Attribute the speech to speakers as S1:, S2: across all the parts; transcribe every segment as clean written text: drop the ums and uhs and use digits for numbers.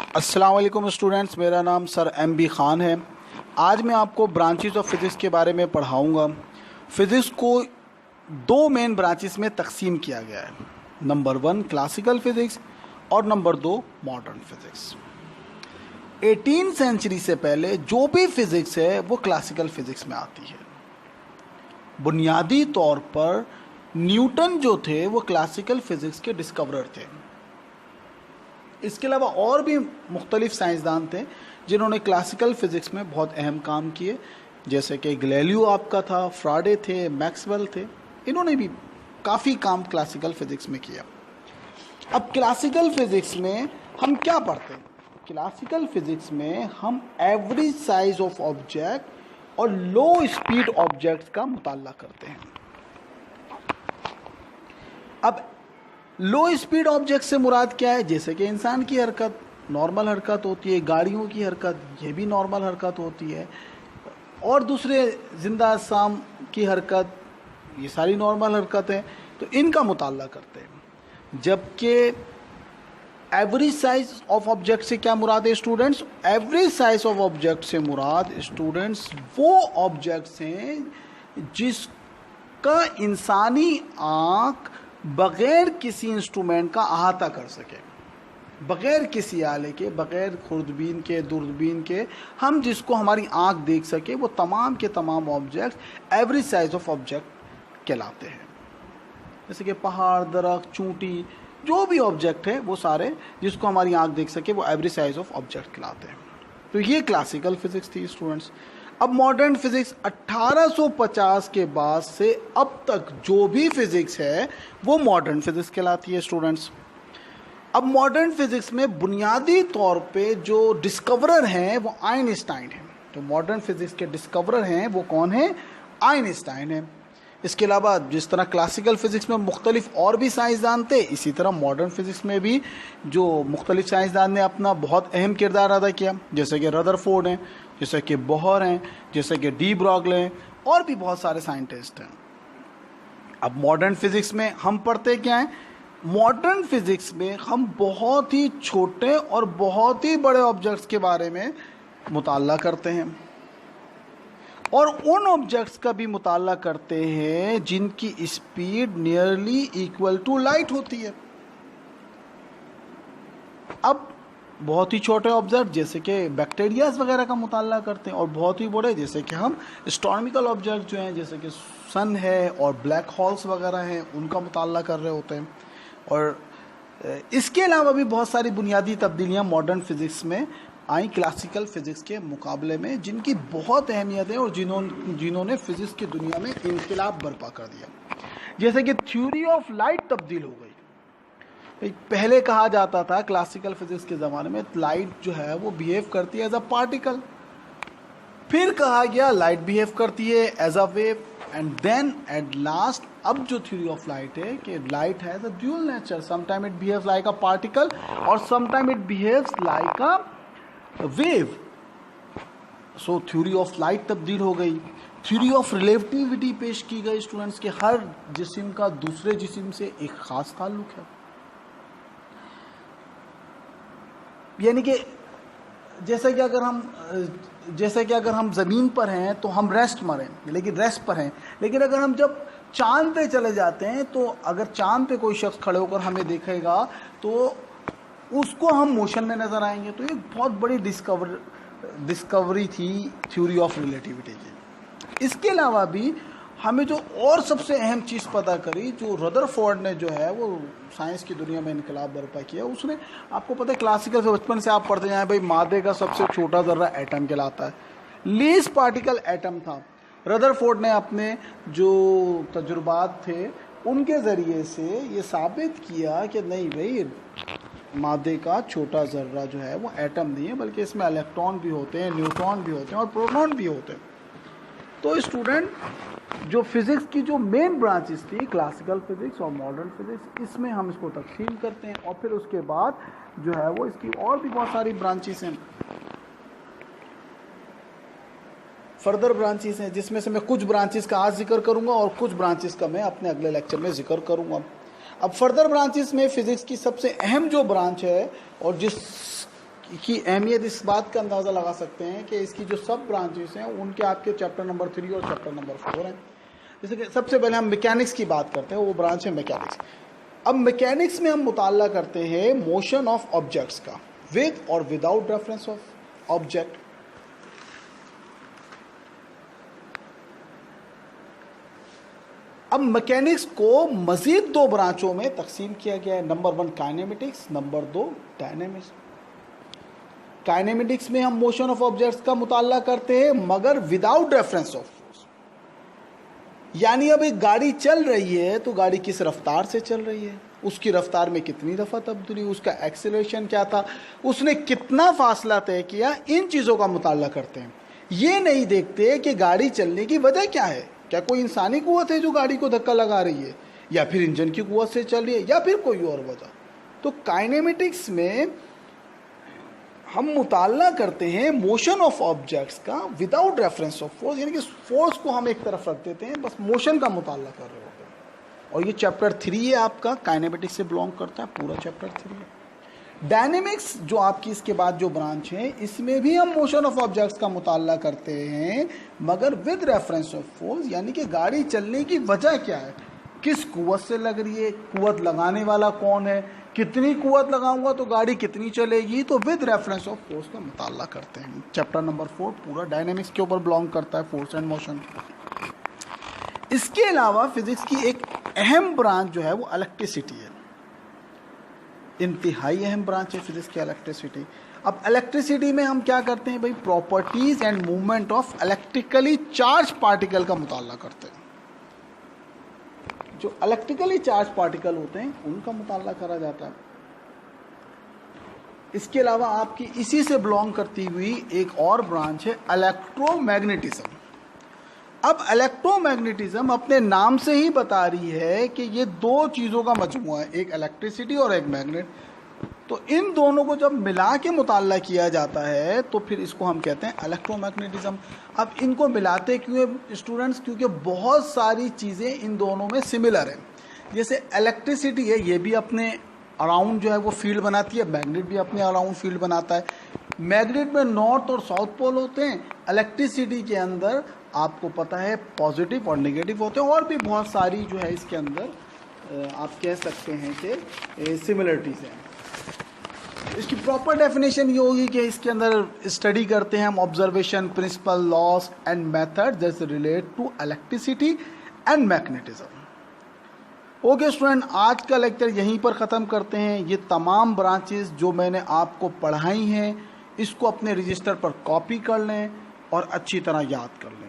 S1: अस्सलाम वालेकुम स्टूडेंट्स, मेरा नाम सर MB ख़ान है। आज मैं आपको ब्रांचेस ऑफ फिज़िक्स के बारे में पढ़ाऊँगा। फ़िज़िक्स को दो मेन ब्रांचेस में तकसीम किया गया है, नंबर 1 क्लासिकल फ़िज़िक्स और नंबर 2 मॉडर्न फ़िज़िक्स। 18वीं सेंचुरी से पहले जो भी फ़िज़िक्स है वो क्लासिकल फ़िज़िक्स में आती है। बुनियादी तौर पर न्यूटन जो थे वो क्लासिकल फ़िज़िक्स के डिस्कवरर थे। इसके अलावा और भी मुख्तलिफ साइंसदान थे जिन्होंने क्लासिकल फ़िज़िक्स में बहुत अहम काम किए, जैसे कि गैलीलियो आपका था, फ्राडे थे, मैक्सवेल थे। इन्होंने भी काफ़ी काम क्लासिकल फ़िज़िक्स में किया। अब क्लासिकल फ़िज़िक्स में हम क्या पढ़ते हैं? क्लासिकल फ़िज़िक्स में हम एवरेज साइज ऑफ ऑब्जेक्ट और लो स्पीड ऑब्जेक्ट्स का मुताल्ला करते हैं। अब लो स्पीड ऑब्जेक्ट से मुराद क्या है? जैसे कि इंसान की हरकत नॉर्मल हरकत होती है, गाड़ियों की हरकत ये भी नॉर्मल हरकत होती है, और दूसरे जिंदा अजसाम की हरकत ये सारी नॉर्मल हरकत है, तो इनका मुताल्ला करते हैं। जबकि एवरेज साइज ऑफ ऑब्जेक्ट से क्या मुराद है students? Average size of object से मुराद स्टूडेंट्स वो ऑब्जेक्ट्स हैं जिसका इंसानी आँख बग़ैर किसी इंस्ट्रूमेंट का अहाता कर सके, बग़ैर किसी आले के, बग़ैर खुर्दबीन के, दूरबीन के, हम जिसको हमारी आंख देख सके, वो तमाम के तमाम objects average size of object कहलाते हैं। जैसे कि पहाड़, दरख्त, चूंटी, जो भी ऑब्जेक्ट है वो सारे जिसको हमारी आंख देख सके वो एवरेज साइज ऑफ ऑब्जेक्ट कहलाते हैं। तो ये क्लासिकल फिज़िक्स थी स्टूडेंट्स। अब मॉडर्न फिज़िक्स 1850 के बाद से अब तक जो भी फिज़िक्स है वो मॉडर्न फिज़िक्स कहलाती है स्टूडेंट्स। अब मॉडर्न फिज़िक्स में बुनियादी तौर पे जो डिस्कवरर हैं वो आइंस्टाइन हैं। तो मॉडर्न फिज़िक्स के डिस्कवरर हैं वो कौन है? आइंस्टाइन है। इसके अलावा जिस तरह क्लासिकल फ़िज़िक्स में मुख्तलिफ और भी साइंसदान थे, इसी तरह मॉडर्न फिज़िक्स में भी जो मुख्तलिफ साइंसदान ने अपना बहुत अहम किरदार अदा किया, जैसे कि रदरफोर्ड हैं, जैसे कि बोहर हैं, जैसे कि डी ब्रॉगली हैं, और भी बहुत सारे साइंटिस्ट हैं। अब मॉडर्न फिज़िक्स में हम पढ़ते क्या हैं? मॉडर्न फिज़िक्स में हम बहुत ही छोटे और बहुत ही बड़े ऑब्जेक्ट्स के बारे में मुताल्ला करते हैं, और उन ऑब्जेक्ट्स का भी मुताल्ला करते हैं जिनकी speed nearly equal to light होती है। अब बहुत ही छोटे ऑब्जेक्ट जैसे कि बैक्टीरियाज वगैरह का मुताल्ला करते हैं, और बहुत ही बड़े जैसे कि हम एस्ट्रोनॉमिकल ऑब्जेक्ट जो हैं जैसे कि सन है और ब्लैक होल्स वगैरह हैं उनका मुताल्ला कर रहे होते हैं। और इसके अलावा भी बहुत सारी बुनियादी तब्दीलियाँ मॉडर्न फिज़िक्स में आई क्लासिकल फ़िज़िक्स के मुकाबले में, जिनकी बहुत अहमियत है और जिन्होंने फ़िज़िक्स की दुनिया में इनकलाब बर्पा कर दिया। जैसे कि थ्योरी ऑफ लाइट तब्दील हो गई। पहले कहा जाता था क्लासिकल फ़िज़िक्स के ज़माने में लाइट जो है वो बिहेव करती है एज अ पार्टिकल, फिर कहा गया लाइट बिहेव करती है as a wave, and then at last अब जो थ्योरी ऑफ लाइट है कि light has a dual nature, sometime it behaves like a particle और sometime it behaves like a wave. So theory of light तब्दील हो गई। Theory of relativity पेश की गई स्टूडेंट्स के हर जिस्म का दूसरे जिस्म से एक ख़ास ताल्लुक है। यानी कि जैसे कि अगर हम ज़मीन पर हैं तो हम रेस्ट पर हैं, लेकिन अगर हम जब चांद पे चले जाते हैं तो अगर चांद पे कोई शख्स खड़े होकर हमें देखेगा तो उसको हम मोशन में नज़र आएंगे। तो ये बहुत बड़ी डिस्कवरी थी थ्योरी ऑफ रिलेटिविटी की। इसके अलावा भी हमें जो और सबसे अहम चीज़ पता करी, जो रदरफोर्ड ने जो है वो साइंस की दुनिया में इनकलाब बर्पा किया, उसने, आपको पता है क्लासिकल से बचपन से आप पढ़ते जाएं भाई, मादे का सबसे छोटा ज़र्रा एटम कहलाता है, लीस्ट पार्टिकल एटम था। रदरफोर्ड ने अपने जो तजुर्बात थे उनके ज़रिए से ये साबित किया कि नहीं भाई, मादे का छोटा ज़र्रा जो है वो एटम नहीं है, बल्कि इसमें इलेक्ट्रॉन भी होते हैं, न्यूट्रॉन भी होते हैं और प्रोटॉन भी होते हैं। तो स्टूडेंट, जो फिज़िक्स की जो मेन ब्रांचेस थी क्लासिकल फ़िज़िक्स और मॉडर्न फ़िज़िक्स, इसमें हम इसको तकसीम करते हैं, और फिर उसके बाद जो है वो इसकी और भी बहुत सारी ब्रांचेस हैं, फर्दर ब्रांचेस हैं, जिसमें से मैं कुछ ब्रांचेस का आज जिक्र करूंगा और कुछ ब्रांचेस का मैं अपने अगले लेक्चर में जिक्र करूंगा। अब फर्दर ब्रांचेस में फ़िज़िक्स की सबसे अहम जो ब्रांच है और जिस की अहमियत इस बात का अंदाज़ा लगा सकते हैं कि इसकी जो सब ब्रांचेस हैं उनके आपके चैप्टर नंबर 3 और चैप्टर नंबर 4 हैं। जैसे कि सबसे पहले हम मैकेनिक्स की बात करते हैं, वो ब्रांच है मैकेनिक्स। अब मैकेनिक्स में हम मुताला करते हैं मोशन ऑफ ऑब्जेक्ट्स का, विद और विदाउट रेफरेंस ऑफ ऑब्जेक्ट। अब मैकेनिक्स को मजीद 2 ब्रांचों में तकसीम किया गया है, number 1 kinematics, number 2 dynamics. Kinematics में हम मोशन ऑफ ऑब्जेक्ट्स का मुताला करते हैं मगर विदाउट रेफरेंस ऑफ फोर्स, यानी अब एक गाड़ी चल रही है तो गाड़ी किस रफ्तार से चल रही है, उसकी रफ्तार में कितनी दफ़ा तब्दीली, उसका एक्सेलरेशन क्या था, उसने कितना फासला तय किया, इन चीज़ों का मुताला करते हैं। ये नहीं देखते कि गाड़ी चलने की वजह क्या है, क्या कोई इंसानी कुव्वत है जो गाड़ी को धक्का लगा रही है, या फिर इंजन की कुव्वत से चल रही है, या फिर कोई और वजह। तो काइनेमेटिक्स में हम मुताला करते हैं मोशन ऑफ ऑब्जेक्ट्स का विदाउट रेफरेंस ऑफ फोर्स, यानी कि फोर्स को हम एक तरफ रख देते हैं, बस मोशन का मुताला कर रहे होते हैं। और ये चैप्टर 3 है आपका, काइनेमेटिक्स से बिलोंग करता है, पूरा चैप्टर 3 है। डायनेमिक्स जो आपकी इसके बाद जो ब्रांच है, इसमें भी हम मोशन ऑफ ऑब्जेक्ट्स का मुताला करते हैं मगर विद रेफरेंस ऑफ फोर्स, यानी कि गाड़ी चलने की वजह क्या है, किस कुव्वत से लग रही है, कुव्वत लगाने वाला कौन है, कितनी कुव्वत लगाऊंगा तो गाड़ी कितनी चलेगी, तो विद रेफरेंस ऑफ फोर्स का मुताला करते हैं। चैप्टर नंबर 4 पूरा डायनेमिक्स के ऊपर बिलोंग करता है, फोर्स एंड मोशन। इसके अलावा फिजिक्स की एक अहम ब्रांच जो है वो इलेक्ट्रिसिटी है, इंतहाई अहम ब्रांच है फिजिक्स की इलेक्ट्रिसिटी। अब इलेक्ट्रिसिटी में हम क्या करते हैं भाई, properties and movement of electrically charge particle का मुताला करते हैं। जो इलेक्ट्रिकली चार्ज पार्टिकल होते हैं उनका मुताला करा जाता है। इसके अलावा आपकी इसी से बिलोंग करती हुई एक और ब्रांच है इलेक्ट्रोमैग्नेटिज्म। अब इलेक्ट्रोमैग्नेटिज्म अपने नाम से ही बता रही है कि ये 2 चीज़ों का मजमुआ है, एक इलेक्ट्रिसिटी और एक मैग्नेट। तो इन दोनों को जब मिला के मुताला किया जाता है तो फिर इसको हम कहते हैं इलेक्ट्रोमैग्नेटिज्म। अब इनको मिलाते क्यों है स्टूडेंट्स, क्योंकि बहुत सारी चीज़ें इन दोनों में सिमिलर हैं। जैसे इलेक्ट्रिसिटी है, ये भी अपने अराउंड जो है वो फील्ड बनाती है, मैग्नेट भी अपने अराउंड फील्ड बनाता है। मैग्नेट में नॉर्थ और साउथ पोल होते हैं, इलेक्ट्रिसिटी के अंदर आपको पता है पॉजिटिव और नेगेटिव होते हैं, और भी बहुत सारी जो है इसके अंदर आप कह सकते हैं कि सिमिलरिटीज़ हैं। इसकी प्रॉपर डेफिनेशन ये होगी कि इसके अंदर स्टडी करते हैं हम observation, principle, laws and method that relate to electricity and magnetism. Okay student, आज का लेक्चर यहीं पर ख़त्म करते हैं। ये तमाम ब्रांचेस जो मैंने आपको पढ़ाई हैं इसको अपने रजिस्टर पर कॉपी कर लें और अच्छी तरह याद कर लें।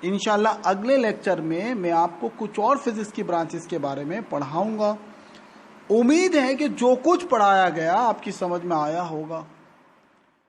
S1: इंशाल्लाह अगले लेक्चर में मैं आपको कुछ और फिजिक्स की ब्रांचेस के बारे में पढ़ाऊँगा। उम्मीद है कि जो कुछ पढ़ाया गया आपकी समझ में आया होगा।